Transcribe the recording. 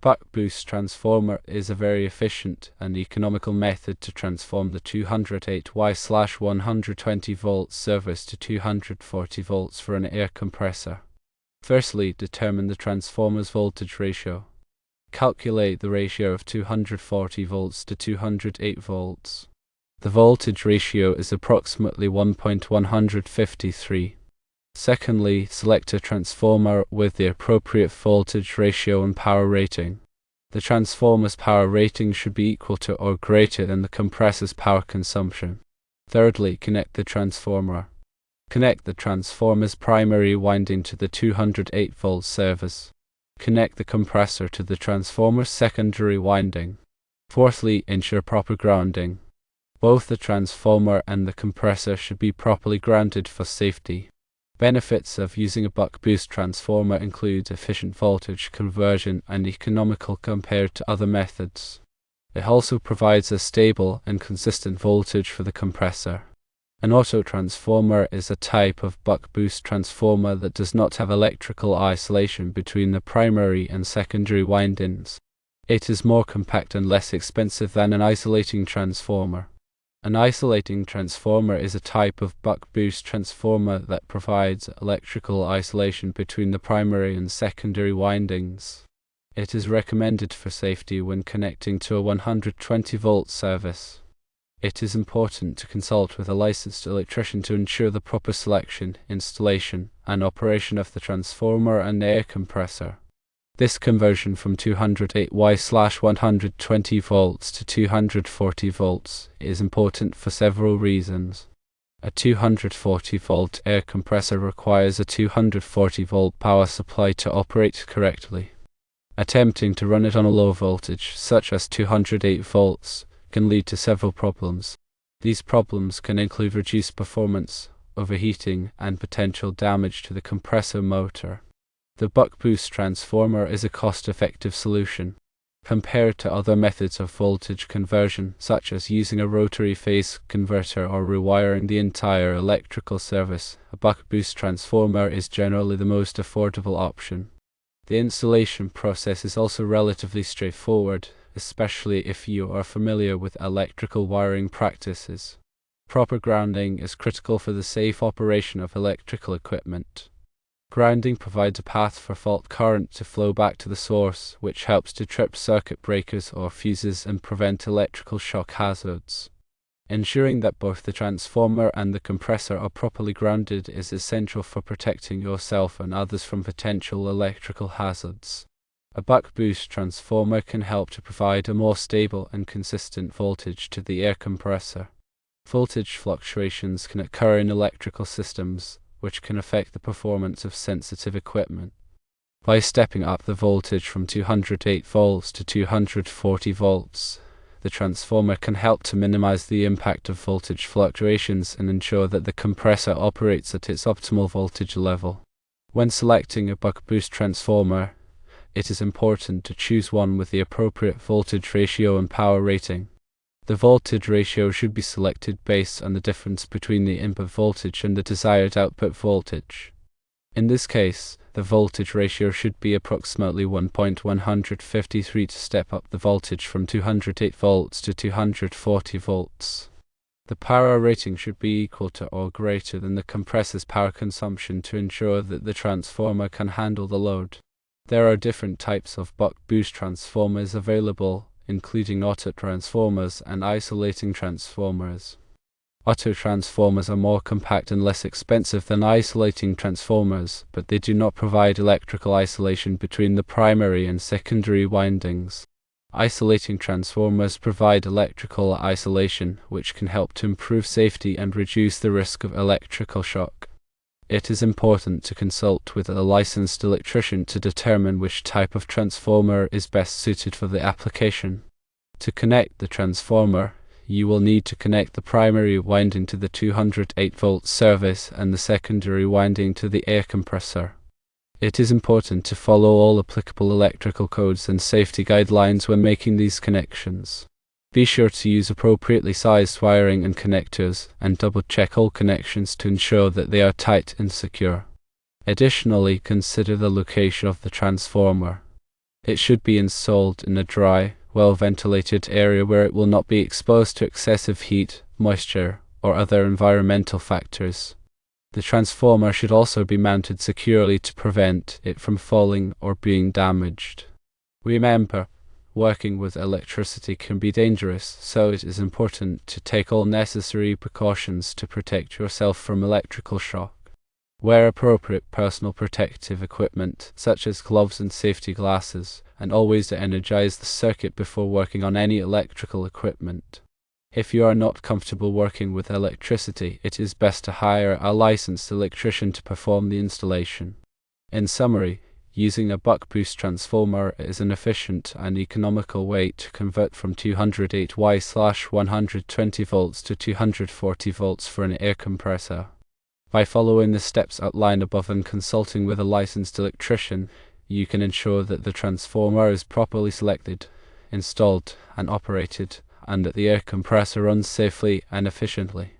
buck boost transformer is a very efficient and economical method to transform the 208Y/120 volts service to 240 volts for an air compressor. Firstly, determine the transformer's voltage ratio. Calculate the ratio of 240 volts to 208 volts. The voltage ratio is approximately 1.153. Secondly, select a transformer with the appropriate voltage ratio and power rating. The transformer's power rating should be equal to or greater than the compressor's power consumption. Thirdly, connect the transformer. Connect the transformer's primary winding to the 208 volt service. Connect the compressor to the transformer's secondary winding. Fourthly, ensure proper grounding. Both the transformer and the compressor should be properly grounded for safety. Benefits of using a buck boost transformer include efficient voltage conversion and economical compared to other methods. It also provides a stable and consistent voltage for the compressor. An auto transformer is a type of buck boost transformer that does not have electrical isolation between the primary and secondary windings. It is more compact and less expensive than an isolating transformer. An isolating transformer is a type of buck boost transformer that provides electrical isolation between the primary and secondary windings. It is recommended for safety when connecting to a 120 volt service. It is important to consult with a licensed electrician to ensure the proper selection, installation, and operation of the transformer and air compressor. This conversion from 208Y/120 volts to 240 volts is important for several reasons. A 240 volt air compressor requires a 240 volt power supply to operate correctly. Attempting to run it on a low voltage, such as 208 volts, can lead to several problems. These problems can include reduced performance, overheating, and potential damage to the compressor motor. The buck boost transformer is a cost-effective solution. Compared to other methods of voltage conversion, such as using a rotary phase converter or rewiring the entire electrical service, a buck boost transformer is generally the most affordable option. The installation process is also relatively straightforward, especially if you are familiar with electrical wiring practices. Proper grounding is critical for the safe operation of electrical equipment. Grounding provides a path for fault current to flow back to the source, which helps to trip circuit breakers or fuses and prevent electrical shock hazards. Ensuring that both the transformer and the compressor are properly grounded is essential for protecting yourself and others from potential electrical hazards. A buck boost transformer can help to provide a more stable and consistent voltage to the air compressor. Voltage fluctuations can occur in electrical systems, which can affect the performance of sensitive equipment. By stepping up the voltage from 208 volts to 240 volts, the transformer can help to minimize the impact of voltage fluctuations and ensure that the compressor operates at its optimal voltage level. When selecting a buck boost transformer, it is important to choose one with the appropriate voltage ratio and power rating. The voltage ratio should be selected based on the difference between the input voltage and the desired output voltage. In this case, the voltage ratio should be approximately 1.153 to step up the voltage from 208 volts to 240 volts. The power rating should be equal to or greater than the compressor's power consumption to ensure that the transformer can handle the load. There are different types of buck boost transformers available, including auto transformers and isolating transformers. Auto transformers are more compact and less expensive than isolating transformers, but they do not provide electrical isolation between the primary and secondary windings. Isolating transformers provide electrical isolation, which can help to improve safety and reduce the risk of electrical shock. It is important to consult with a licensed electrician to determine which type of transformer is best suited for the application. To connect the transformer, you will need to connect the primary winding to the 208 volt service and the secondary winding to the air compressor. It is important to follow all applicable electrical codes and safety guidelines when making these connections. Be sure to use appropriately sized wiring and connectors, and double-check all connections to ensure that they are tight and secure. Additionally, consider the location of the transformer. It should be installed in a dry, well-ventilated area where it will not be exposed to excessive heat, moisture, or other environmental factors. The transformer should also be mounted securely to prevent it from falling or being damaged. Remember, working with electricity can be dangerous, so it is important to take all necessary precautions to protect yourself from electrical shock. Wear appropriate personal protective equipment, such as gloves and safety glasses, and always energize the circuit before working on any electrical equipment. If you are not comfortable working with electricity, it is best to hire a licensed electrician to perform the installation. In summary, using a buck-boost transformer is an efficient and economical way to convert from 208V/120 volts to 240 volts for an air compressor. By following the steps outlined above and consulting with a licensed electrician, you can ensure that the transformer is properly selected, installed, and operated, and that the air compressor runs safely and efficiently.